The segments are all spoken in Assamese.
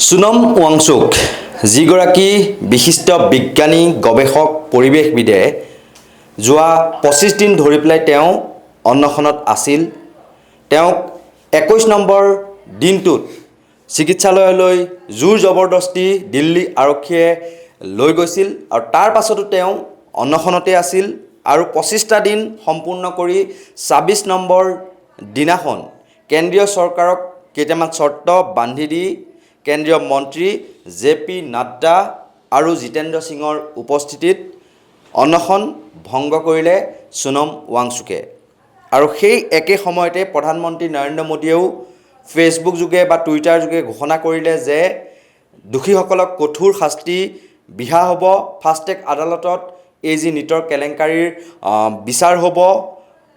সোনম ৱাংচুক যিগৰাকী বিশিষ্ট বিজ্ঞানী গৱেষক পৰিৱেশবিদে যোৱা 25 দিন ধৰি পেলাই তেওঁ অন্নখনত আছিল। তেওঁক 21 নম্বৰ দিনটোত চিকিৎসালয়লৈ জোৰ জবৰদস্তি দিল্লী আৰক্ষীয়ে লৈ গৈছিল আৰু তাৰ পাছতো তেওঁ অন্নখনতে আছিল আৰু 25টা দিন সম্পূৰ্ণ কৰি 26 নম্বৰ দিনাখন কেন্দ্ৰীয় চৰকাৰক কেইটামান চৰ্ত বান্ধি দি কেন্দ্ৰীয় মন্ত্ৰী জে.পি. নাড্ডা আৰু জিতেন্দ্ৰ সিঙৰ উপস্থিতিত অন্নখন ভংগ কৰিলে সোনম ৱাংচুকে। আৰু সেই একে সময়তে প্ৰধানমন্ত্ৰী নৰেন্দ্ৰ মোদীয়েও ফেচবুক যোগে বা টুইটাৰ যোগে ঘোষণা কৰিলে যে দোষীসকলক কঠোৰ শাস্তি বিহা হ'ব। ফাষ্ট ট্ৰেক আদালতত এই যি নীটৰ কেলেংকাৰীৰ বিচাৰ হ'ব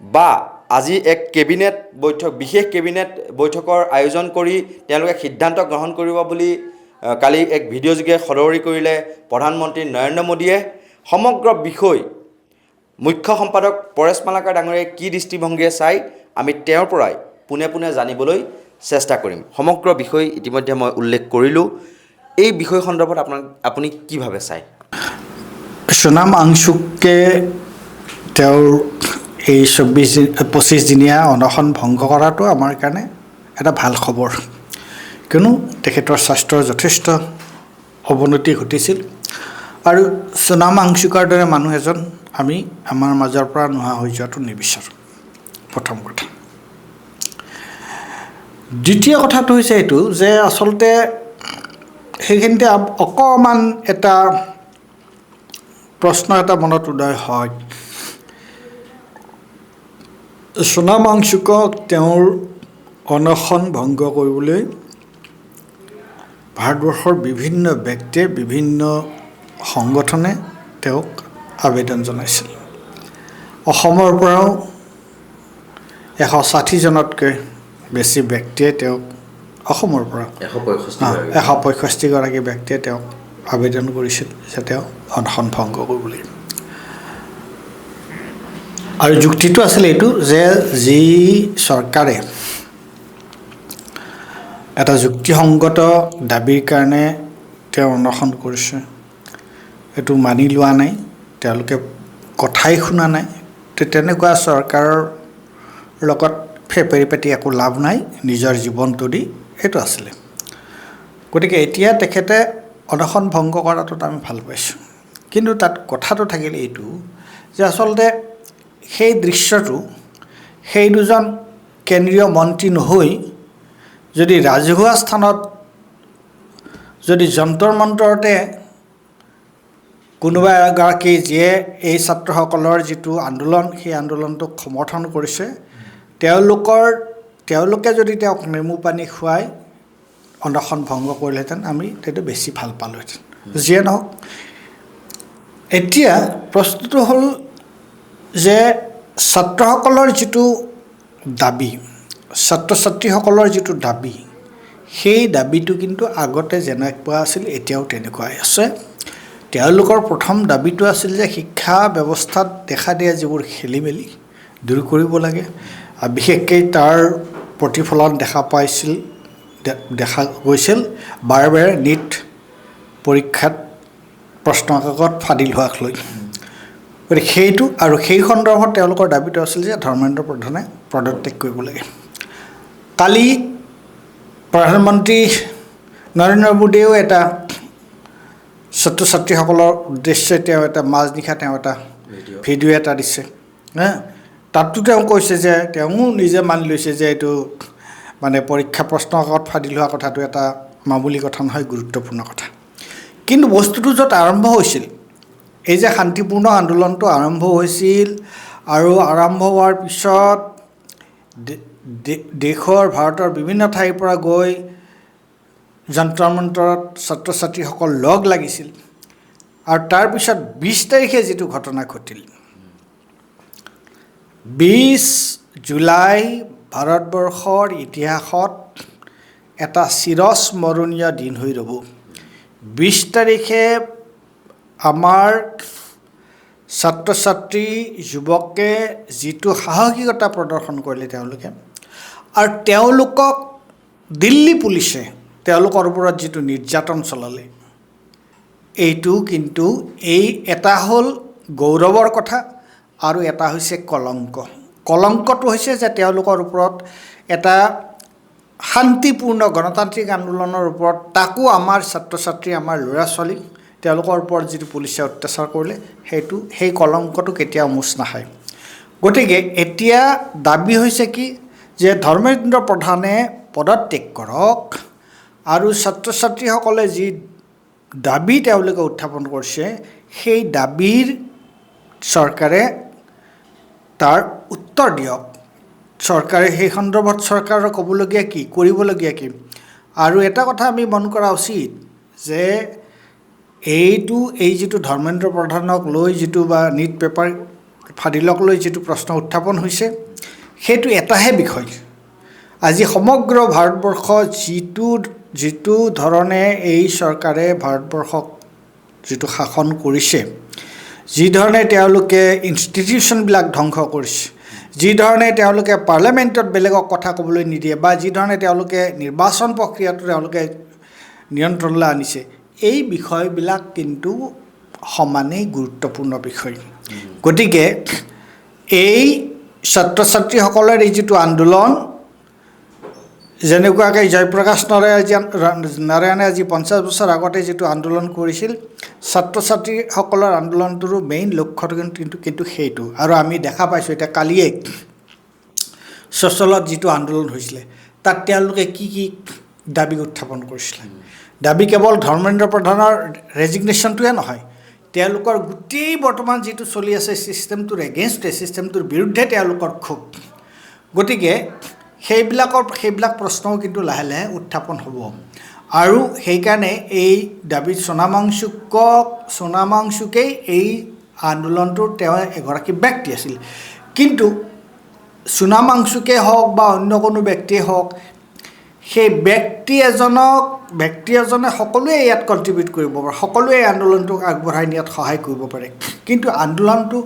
বা আজি এক কেবিনেট বৈঠক বিশেষ কেবিনেট বৈঠকৰ আয়োজন কৰি তেওঁলোকে সিদ্ধান্ত গ্ৰহণ কৰিব বুলি কালি এক ভিডিঅ' যোগে সদৰি কৰিলে প্ৰধানমন্ত্ৰী নৰেন্দ্ৰ মোদীয়ে। সমগ্ৰ বিষয় মুখ্য সম্পাদক পৰেশ মালাকাৰ ডাঙৰীয়াই কি দৃষ্টিভংগীৰে চাই আমি তেওঁৰ পৰাই পোনে পোনে জানিবলৈ চেষ্টা কৰিম। সমগ্ৰ বিষয় ইতিমধ্যে মই উল্লেখ কৰিলোঁ। এই বিষয় সন্দৰ্ভত আপুনি কি ভাবে চাই? সোনম ৱাংচুকে তেওঁৰ এই 25 দিনীয়া অনশন ভংগ কৰাটো আমাৰ কাৰণে এটা ভাল খবৰ, কিয়নো তেখেতৰ স্বাস্থ্যৰ যথেষ্ট অৱনতি ঘটিছিল আৰু সোনম ৱাংচুকৰ দৰে মানুহ এজন আমি আমাৰ মাজৰ পৰা নোহোৱা হৈ যোৱাটো নিবিচাৰোঁ, প্ৰথম কথা। দ্বিতীয় কথাটো হৈছে এইটো যে আচলতে সেইখিনিতে অকণমান এটা প্ৰশ্ন এটা মনত উদয় হয়। সোনম ৱাংচুকক তেওঁৰ অনশন ভংগ কৰিবলৈ ভাৰতবৰ্ষৰ বিভিন্ন ব্যক্তিয়ে বিভিন্ন সংগঠনে তেওঁক আবেদন জনাইছিল। অসমৰ পৰাও 160জনতকৈ বেছি ব্যক্তিয়ে তেওঁক অসমৰ পৰা 165গৰাকী ব্যক্তিয়ে তেওঁক আবেদন কৰিছিল যে তেওঁ অনশন ভংগ কৰিবলৈ। আৰু যুক্তিটো আছিল এইটো যে যি চৰকাৰে এটা যুক্তিসংগত দাবীৰ কাৰণে তেওঁ অনশন কৰিছে, এইটো মানি লোৱা নাই, তেওঁলোকে কথাই শুনা নাই, তেনেকুৱা চৰকাৰৰ লগত ফেপেৰি পাতি একো লাভ নাই, নিজৰ জীৱনটো দি সেইটো আছিলে। গতিকে এতিয়া তেখেতে অনশন ভংগ কৰাটোত আমি ভাল পাইছোঁ। কিন্তু তাত কথাটো থাকিলে এইটো যে আচলতে সেই দৃশ্যটো সেই দুজন কেন্দ্ৰীয় মন্ত্ৰী নহৈ যদি ৰাজহুৱা স্থানত যদি যন্তৰ মন্তৰতে কোনোবা এগৰাকী যিয়ে এই ছাত্ৰসকলৰ যিটো আন্দোলন সেই আন্দোলনটোক সমৰ্থন কৰিছে তেওঁলোকে যদি তেওঁক নেমু পানী খুৱাই অনশন ভংগ কৰিলেহেঁতেন আমি সেইটো বেছি ভাল পালোহেঁতেন। যিয়ে নহওক, এতিয়া প্ৰশ্নটো হ'ল যে ছাত্ৰসকলৰ যিটো দাবী, ছাত্ৰ ছাত্ৰীসকলৰ যিটো দাবী, সেই দাবীটো কিন্তু আগতে যেনেকুৱা আছিল এতিয়াও তেনেকুৱাই আছে। তেওঁলোকৰ প্ৰথম দাবীটো আছিল যে শিক্ষা ব্যৱস্থাত দেখা দিয়া যিবোৰ খেলি মেলি দূৰ কৰিব লাগে, বিশেষকৈ তাৰ প্ৰতিফলন দেখা গৈছিল বাৰে বাৰে নীট পৰীক্ষাত প্ৰশ্নকাকত ফাদিল হোৱাক লৈ। গতিকে সেইটো আৰু সেই সন্দৰ্ভত তেওঁলোকৰ দাবীটো আছিল যে ধৰ্মেন্দ্ৰ প্ৰধানে পদত্যাগ কৰিব লাগে। কালি প্ৰধানমন্ত্ৰী নৰেন্দ্ৰ মোদীয়েও এটা ছাত্ৰ ছাত্ৰীসকলৰ উদ্দেশ্যে তেওঁ এটা মাজনিশা তেওঁ এটা ভিডিঅ' এটা দিছে। তাতো তেওঁ কৈছে যে তেওঁ নিজে মানি লৈছে যে এইটো মানে পৰীক্ষা প্ৰশ্নকাকত ফাদিল হোৱা কথাটো এটা মামুলি কথা নহয়, গুৰুত্বপূৰ্ণ কথা। কিন্তু বস্তুটো য'ত আৰম্ভ হৈছিল, এই যে শান্তিপূৰ্ণ আন্দোলনটো আৰম্ভ হৈছিল আৰু আৰম্ভ হোৱাৰ পিছত দেশৰ ভাৰতৰ বিভিন্ন ঠাইৰ পৰা গৈ যন্তৰ মন্তৰত ছাত্ৰ ছাত্ৰীসকল লগ লাগিছিল আৰু তাৰপিছত 20 তাৰিখে যিটো ঘটনা ঘটিল, 20 জুলাই ভাৰতবৰ্ষৰ ইতিহাসত এটা চিৰস্মৰণীয় দিন হৈ ৰ'ব। 20 তাৰিখে আমাৰ ছাত্ৰ ছাত্ৰী যুৱকে যিটো সাহসিকতা প্ৰদৰ্শন কৰিলে তেওঁলোকে, আৰু তেওঁলোকক দিল্লী পুলিচে তেওঁলোকৰ ওপৰত যিটো নিৰ্যাতন চলালে এইটো কিন্তু এটা হ'ল গৌৰৱৰ কথা আৰু এটা হৈছে কলংক। কলংকটো হৈছে যে তেওঁলোকৰ ওপৰত এটা শান্তিপূৰ্ণ গণতান্ত্ৰিক আন্দোলনৰ ওপৰত তাকো আমাৰ ছাত্ৰ ছাত্ৰী আমাৰ ল'ৰা ছোৱালী তেওঁলোকৰ ওপৰত যিটো পুলিচে অত্যাচাৰ কৰিলে সেই কলংকটো কেতিয়াও মুচ নাখায়। গতিকে এতিয়া দাবী হৈছে কি যে ধৰ্মেন্দ্ৰ প্ৰধানে পদত্যাগ কৰক আৰু ছাত্ৰ ছাত্ৰীসকলে যি দাবী তেওঁলোকে উত্থাপন কৰিছে সেই দাবীৰ চৰকাৰে তাৰ উত্তৰ দিয়ক। চৰকাৰে সেই সন্দৰ্ভত চৰকাৰৰ ক'বলগীয়া কি কৰিবলগীয়া কি। আৰু এটা কথা আমি মন কৰা উচিত যে এই যিটো ধৰ্মেন্দ্ৰ প্ৰধানক লৈ যিটো বা নিট পেপাৰ ফাদিলক লৈ যিটো প্ৰশ্ন উত্থাপন হৈছে সেইটো এটাহে বিষয়। আজি সমগ্ৰ ভাৰতবৰ্ষ যিটো ধৰণে এই চৰকাৰে ভাৰতবৰ্ষক যিটো শাসন কৰিছে, যি ধৰণে তেওঁলোকে ইনষ্টিটিউশ্যনবিলাক ধ্বংস কৰিছে, যি ধৰণে তেওঁলোকে পাৰ্লিয়ামেণ্টত বেলেগক কথা ক'বলৈ নিদিয়ে বা যি ধৰণে তেওঁলোকে নিৰ্বাচন প্ৰক্ৰিয়াটো তেওঁলোকে নিয়ন্ত্ৰণলৈ আনিছে, এই বিষয়বিলাক কিন্তু সমানেই গুৰুত্বপূৰ্ণ বিষয়। গতিকে এই ছাত্ৰ ছাত্ৰীসকলৰ এই যিটো আন্দোলন, যেনেকুৱাকৈ জয়প্ৰকাশ নাৰায়ণে আজি 50 বছৰ আগতে যিটো আন্দোলন কৰিছিল, ছাত্ৰ ছাত্ৰীসকলৰ আন্দোলনটোৰো মেইন লক্ষ্যটো কিন্তু সেইটো। আৰু আমি দেখা পাইছোঁ এতিয়া কালিয়ে চচলত যিটো আন্দোলন হৈছিলে তাত তেওঁলোকে কি দাবী উত্থাপন কৰিছিলে। দাবী কেৱল ধৰ্মেন্দ্ৰ প্ৰধানৰ ৰেজিগনেশ্যনটোৱে নহয়, তেওঁলোকৰ গোটেই বৰ্তমান যিটো চলি আছে ছিষ্টেমটোৰ এগেইনষ্টে, ছিষ্টেমটোৰ বিৰুদ্ধে তেওঁলোকৰ ক্ষোভ। গতিকে সেইবিলাক প্ৰশ্নও কিন্তু লাহে লাহে উত্থাপন হ'ব। আৰু সেইকাৰণে এই দাবী সোণামাংচুকেই এই আন্দোলনটোৰ তেওঁ এগৰাকী ব্যক্তি আছিল। কিন্তু সোণামাংচুকেই হওক বা অন্য কোনো ব্যক্তিয়ে হওক, সেই ব্যক্তি এজনে সকলোৱে ইয়াত কণ্ট্ৰিবিউট কৰিব পাৰে, সকলোৱে এই আন্দোলনটোক আগবঢ়াই নিয়াত সহায় কৰিব পাৰে। কিন্তু আন্দোলনটো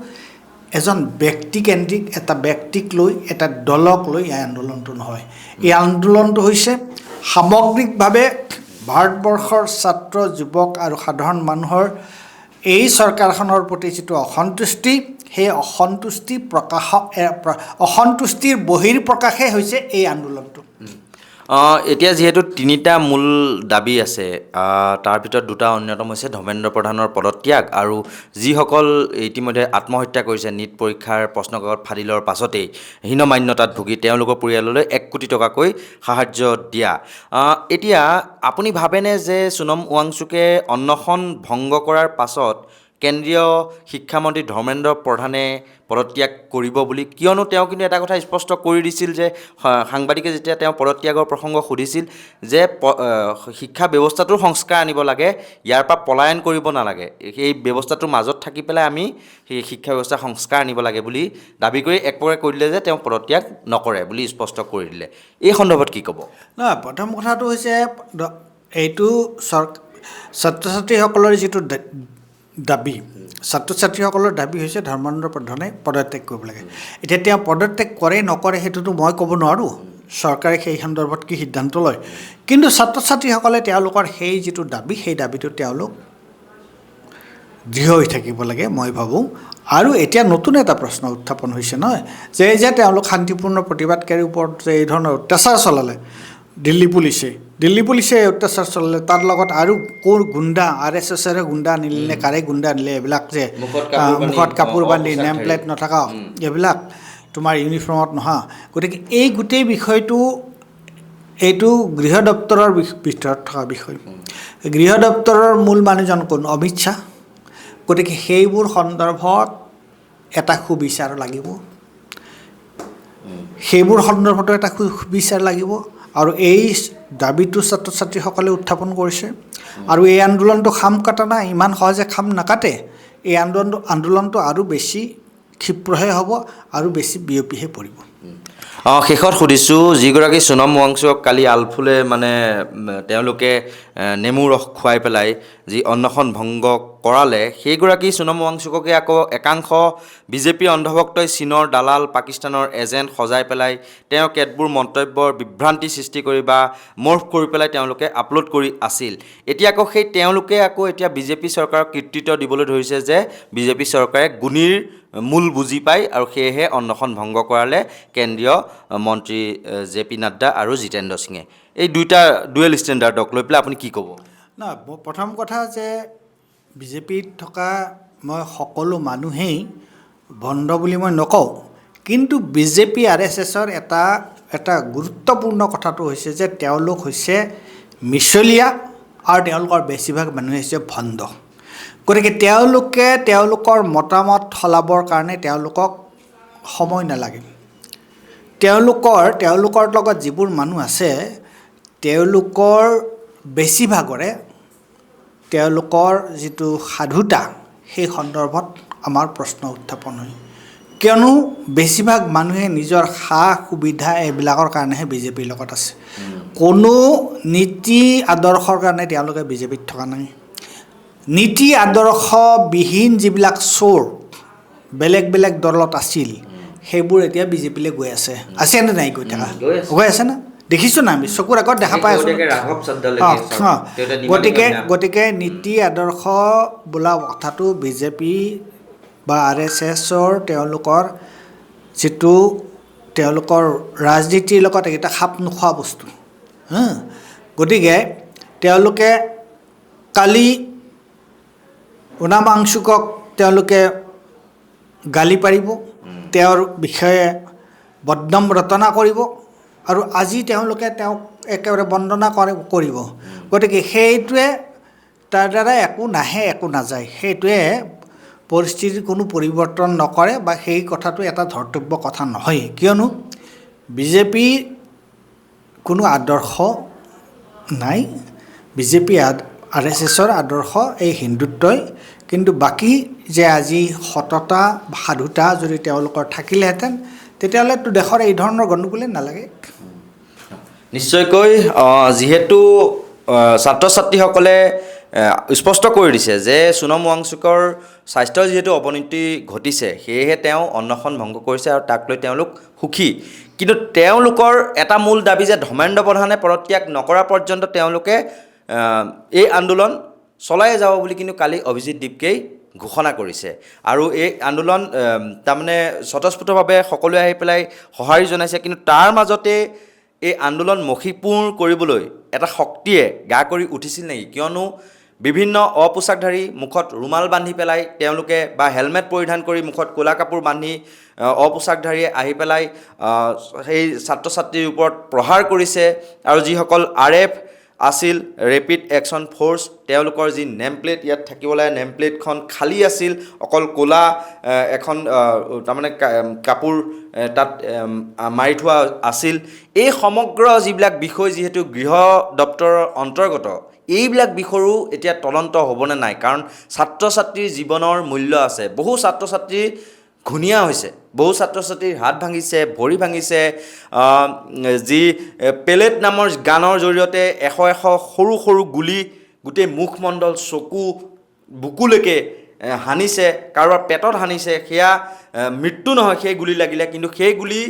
এজন ব্যক্তিকেন্দ্ৰিক, এটা ব্যক্তিক লৈ, এটা দলক লৈ এই আন্দোলনটো নহয়। এই আন্দোলনটো হৈছে সামগ্ৰিকভাৱে ভাৰতবৰ্ষৰ ছাত্ৰ যুৱক আৰু সাধাৰণ মানুহৰ এই চৰকাৰখনৰ প্ৰতি যিটো অসন্তুষ্টি, সেই অসন্তুষ্টিৰ বহিৰ্প্ৰকাশে হৈছে এই আন্দোলনটো। এতিয়া যিহেতু তিনিটা মূল দাবী আছে, তাৰ ভিতৰত দুটা অন্যতম হৈছে ধৰ্মেন্দ্ৰ প্ৰধানৰ পদত্যাগ আৰু যিসকল ইতিমধ্যে আত্মহত্যা কৰিছে নিট পৰীক্ষাৰ প্ৰশ্নকাকত ফাদিলৰ পাছতেই হীনমান্যতাত ভুগি তেওঁলোকৰ পৰিয়াললৈ 1 কোটি টকাকৈ সাহাৰ্য দিয়া। এতিয়া আপুনি ভাবেনে যে সোণম ৱাংচুকে অন্নখন ভংগ কৰাৰ পাছত কেন্দ্ৰীয় শিক্ষামন্ত্ৰী ধৰ্মেন্দ্ৰ প্ৰধানে পদত্যাগ কৰিব বুলি? কিয়নো তেওঁ কিন্তু এটা কথা স্পষ্ট কৰি দিছিল যে সাংবাদিকে যেতিয়া তেওঁ পদত্যাগৰ প্ৰসংগ সুধিছিল যে শিক্ষা ব্যৱস্থাটোৰ সংস্কাৰ আনিব লাগে, ইয়াৰ পৰা পলায়ন কৰিব নালাগে, সেই ব্যৱস্থাটোৰ মাজত থাকি পেলাই আমি সেই শিক্ষা ব্যৱস্থা সংস্কাৰ আনিব লাগে বুলি দাবী কৰি এক প্ৰকাৰে কৈ দিলে যে তেওঁ পদত্যাগ নকৰে বুলি স্পষ্ট কৰি দিলে। এই সন্দৰ্ভত কি ক'ব? নহয়, প্ৰথম কথাটো হৈছে এইটো ছাত্ৰ ছাত্ৰীসকলৰ যিটো দাবী, ছাত্ৰ ছাত্ৰীসকলৰ দাবী হৈছে ধৰ্মেন্দ্ৰ প্ৰধানে পদত্যাগ কৰিব লাগে। এতিয়া তেওঁ পদত্যাগ কৰে নকৰে সেইটোতো মই ক'ব নোৱাৰোঁ, চৰকাৰে সেই সন্দৰ্ভত কি সিদ্ধান্ত লয়। কিন্তু ছাত্ৰ ছাত্ৰীসকলে তেওঁলোকৰ সেই যিটো দাবী, সেই দাবীটো তেওঁলোক দৃঢ় হৈ থাকিব লাগে মই ভাবোঁ। আৰু এতিয়া নতুন এটা প্ৰশ্ন উত্থাপন হৈছে নহয়, যে তেওঁলোক শান্তিপূৰ্ণ প্ৰতিবাদকাৰীৰ ওপৰত যে এই ধৰণৰ অত্যাচাৰ চলালে দিল্লী পুলিচে অত্যাচাৰ চলালে, তাৰ লগত আৰু ক'ৰ গুণ্ডা, RSSৰে গুণ্ডা আনিলে নে কাৰে গুণ্ডা আনিলে, এইবিলাক যে মুখত কাপোৰ বান্ধি নেম প্লেট নথকা, এইবিলাক তোমাৰ ইউনিফৰ্মত নহা। গতিকে এই গোটেই বিষয়টো এইটো গৃহ দপ্তৰৰ ভিতৰত থকা বিষয়। গৃহ দপ্তৰৰ মূল মানুহজন কোন? অমিত শ্বাহ। গতিকে সেইবোৰ সন্দৰ্ভত এটা সুবিচাৰ লাগিব, সেইবোৰ সন্দৰ্ভতো এটা সুবিচাৰ লাগিব। আৰু এই দাবীটো ছাত্ৰ ছাত্ৰীসকলে উত্থাপন কৰিছে আৰু এই আন্দোলনটো খাম কাটা নাই, ইমান সহজে খাম নাকাটে। এই আন্দোলনটো আৰু বেছি ক্ষিপ্ৰহে হ'ব আৰু বেছি বিয়পিহে পৰিব। শেষত সুধিছোঁ যিগৰাকী সোণম ৱাংচুকক কালি আলফুলে মানে তেওঁলোকে নেমু ৰস খুৱাই পেলাই যি অন্নখন ভংগ কৰালে সেইগৰাকী সোণম ৱাংচুককে আকৌ একাংশ বিজেপিৰ অন্ধভক্তই চীনৰ দালাল পাকিস্তানৰ এজেণ্ট সজাই পেলাই তেওঁ কেতবোৰ মন্তব্যৰ বিভ্ৰান্তি সৃষ্টি কৰি বা মৰ্ফ কৰি পেলাই তেওঁলোকে আপলোড কৰি আছিল। এতিয়া আকৌ সেই তেওঁলোকে আকৌ এতিয়া বিজেপি চৰকাৰক কৃতিত্ব দিবলৈ ধৰিছে যে বিজেপি চৰকাৰে গুণীৰ মূল বুজি পায় আৰু সেয়েহে অন্নখন ভংগ কৰালে কেন্দ্ৰীয় মন্ত্ৰী জে পি নাড্ডা আৰু জিতেন্দ্ৰ সিঙে। এই দুইটা ডুৱেল ষ্টেণ্ডাৰ্ডক লৈ পেলাই আপুনি কি ক'ব? না, প্ৰথম কথা যে বিজেপিত থকা মই সকলো মানুহেই ভণ্ড বুলি মই নকওঁ, কিন্তু বিজেপি RSSৰ এটা গুৰুত্বপূৰ্ণ কথাটো হৈছে যে তেওঁলোক হৈছে মিছলীয়া আৰু তেওঁলোকৰ বেছিভাগ মানুহে হৈছে ভণ্ড। গতিকে তেওঁলোকে তেওঁলোকৰ মতামত সলাবৰ কাৰণে তেওঁলোকক সময় নালাগে। তেওঁলোকৰ লগত যিবোৰ মানুহ আছে তেওঁলোকৰ বেছিভাগৰে তেওঁলোকৰ যিটো সাধুতা সেই সন্দৰ্ভত আমাৰ প্ৰশ্ন উত্থাপন হয়, কিয়নো বেছিভাগ মানুহে নিজৰ সা সুবিধা এইবিলাকৰ কাৰণেহে বিজেপিৰ লগত আছে। কোনো নীতি আদৰ্শৰ কাৰণে তেওঁলোকে বিজেপিত থকা নাই। নীতি আদৰ্শবিহীন যিবিলাক চোৰ বেলেগ বেলেগ দলত আছিল সেইবোৰ এতিয়া বিজেপিলৈ গৈ আছেনে নাই? গৈ আছে না, দেখিছোঁ না, আমি চকুৰ আগত দেখা পাই আছোঁ। গতিকে নীতি আদৰ্শ বোলা কথাটো বিজেপি বা RSSৰ তেওঁলোকৰ যিটো তেওঁলোকৰ ৰাজনীতিৰ লগত এইকেইটা খাপ নোখোৱা বস্তু। গতিকে তেওঁলোকে কালি সোণম ৱাংচুকক তেওঁলোকে গালি পাৰিব, তেওঁৰ বিষয়ে বদনাম ৰটনা কৰিব আৰু আজি তেওঁলোকে তেওঁক একেবাৰে বন্দনা কৰিব। গতিকে সেইটোৱে তাৰ দ্বাৰা একো নাহে, একো নাযায়। সেইটোৱে পৰিস্থিতিৰ কোনো পৰিৱৰ্তন নকৰে বা সেই কথাটো এটা ধৰ্তব্য কথা নহয়, কিয়নো বিজেপিৰ কোনো আদৰ্শ নাই। বিজেপি RSSৰ আদৰ্শ এই হিন্দুত্বই, কিন্তু বাকী যে আজি সততা সাধুতা যদি তেওঁলোকৰ থাকিলেহেঁতেন তেতিয়াহ'লেতো দেশৰ এই ধৰণৰ গণ্ডগোলেই নালাগে। নিশ্চয়কৈ যিহেতু ছাত্ৰ ছাত্ৰীসকলে স্পষ্ট কৰি দিছে যে সোণম ৱাংচুকৰ স্বাস্থ্যৰ যিহেতু অৱনতি ঘটিছে সেয়েহে তেওঁ অন্নখন ভংগ কৰিছে আৰু তাক লৈ তেওঁলোক সুখী। কিন্তু তেওঁলোকৰ এটা মূল দাবী যে ধৰ্মেন্দ্ৰ প্ৰধানে পদত্যাগ নকৰা পৰ্যন্ত তেওঁলোকে এই আন্দোলন চলাই যাব বুলি কিন্তু কালি অভিজিত দীপকেই ঘোষণা কৰিছে। আৰু এই আন্দোলন তাৰমানে স্বতঃস্ফূৰ্তভাৱে সকলোৱে আহি পেলাই সঁহাৰি জনাইছে, কিন্তু তাৰ মাজতে এই আন্দোলন মষিপূৰ কৰিবলৈ এটা শক্তিয়ে গা কৰি উঠিছিল নেকি? কিয়নো বিভিন্ন অপোচাকধাৰী মুখত ৰুমাল বান্ধি পেলাই তেওঁলোকে বা হেলমেট পৰিধান কৰি মুখত ক'লা কাপোৰ বান্ধি অপোচাকধাৰীয়ে আহি পেলাই সেই ছাত্ৰ ছাত্ৰীৰ ওপৰত প্ৰহাৰ কৰিছে। আৰু যিসকল RF আছিল, ৰেপিড একশ্যন ফ'ৰ্চ, তেওঁলোকৰ যি নেম প্লেট ইয়াত থাকিব লাগে নেম প্লেটখন খালী আছিল, অকল ক'লা এখন তাৰমানে কাপোৰ তাত মাৰি থোৱা আছিল। এই সমগ্ৰ যিবিলাক বিষয় যিহেতু গৃহ দপ্তৰৰ অন্তৰ্গত, এইবিলাক বিষয়ৰো এতিয়া তদন্ত হ'বনে নাই? কাৰণ ছাত্ৰ ছাত্ৰীৰ জীৱনৰ মূল্য আছে। বহু ছাত্ৰ ছাত্ৰী ঘূণীয়া হৈছে, বহু ছাত্ৰ ছাত্ৰীৰ হাত ভাঙিছে, ভৰি ভাঙিছে। যি পেলেট নামৰ গানৰ জৰিয়তে এশ সৰু সৰু গুলি গোটেই মুখমণ্ডল চকু বুকুলৈকে হানিছে, কাৰোবাৰ পেটত হানিছে। সেয়া মৃত্যু নহয় সেই গুলি লাগিলে, কিন্তু সেই গুলি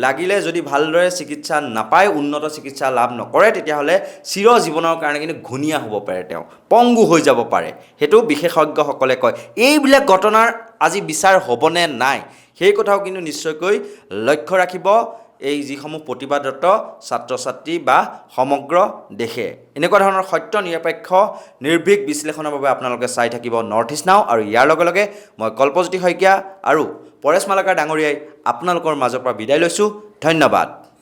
লাগিলে যদি ভালদৰে চিকিৎসা নাপায়, উন্নত চিকিৎসা লাভ নকৰে, তেতিয়াহ'লে চিৰ জীৱনৰ কাৰণে কিন্তু ঘূণীয়া হ'ব পাৰে, তেওঁ পংগু হৈ যাব পাৰে। সেইটো বিশেষজ্ঞসকলে কয়। এইবিলাক ঘটনাৰ আজি বিচাৰ হ'বনে নাই সেই কথাও কিন্তু নিশ্চয়কৈ লক্ষ্য ৰাখিব এই যিসমূহ প্ৰতিবাদৰত ছাত্ৰ ছাত্ৰী বা সমগ্ৰ দেশে। এনেকুৱা ধৰণৰ সত্য নিৰপেক্ষ নিৰ্ভীক বিশ্লেষণৰ বাবে আপোনালোকে চাই থাকিব নৰ্থ ইষ্ট নাও। আৰু ইয়াৰ লগে লগে মই কল্পজ্যোতি শইকীয়া আৰু পৰেশ মালাকাৰ ডাঙৰীয়াই আপোনালোকৰ মাজৰ পৰা বিদায় লৈছোঁ। ধন্যবাদ।